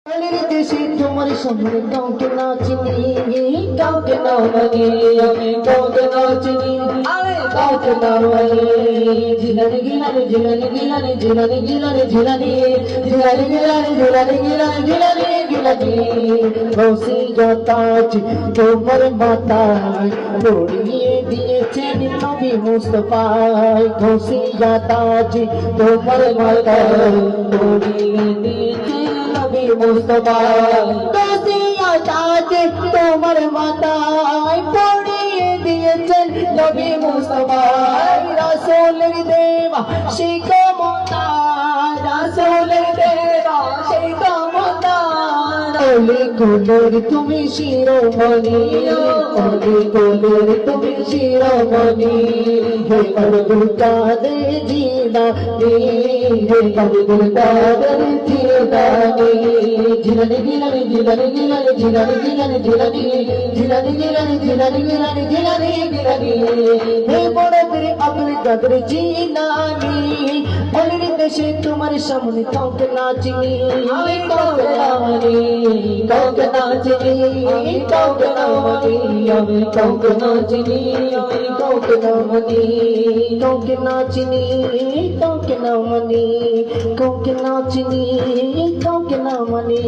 দেশে তোমার সামনে কাউকে না চিনি, কাউকে না মানি, আমি কাউকে না চিনি, আরে কাউকে না মানি। ঝিলানি গিলানি ঝিলানি গিলানি ঝিলানি গিলানি ঝিলানি ঝিলানি গিলানি ঝিলানি গিলানি ঝিলানি গিলানি রসিকতাজ তোমার মাথায় পড়িয়ে দিয়েছেন নবী মুস্তাফায়। রসিকতাজ তোমার মাথায় পড়িয়ে দিয়েছেন নবী মুস্তাফা। রসিকতাজ তোমার মাথায় পড়িয়ে দিয়েছেন নবী মুস্তাফা। রাসূলের দেওয়া সেই ক্ষমতা, রাসূলের দেওয়া সেই ক্ষমতা। ওলে কোলের তুমি শিরোমণি, ওলে কোলের তুমি শিরোমণি। হে আব্দুল কাদের জিলানী, হে আব্দুল কাদের জিলানী। জিলানী জিলানী জিলানী জিলানী জিলানী জিলানী জিলানী জিলানী জিলানী জিলানী জিলানী জিলানী জিলানী। হে বড়দের আব্দুল কাদের জিলানী, বলের দেশে তোমার সামনে কাউকে না চিনি, আমি কাউকে না মানি, কাউকে না চিনি, কাউকে না মানি, আমি কাউকে না চিনি, আমি কাউকে না মানি, কাউকে না চিনি, কাউকে না মানি, কাউকে না চিনি, কাউকে না মানি।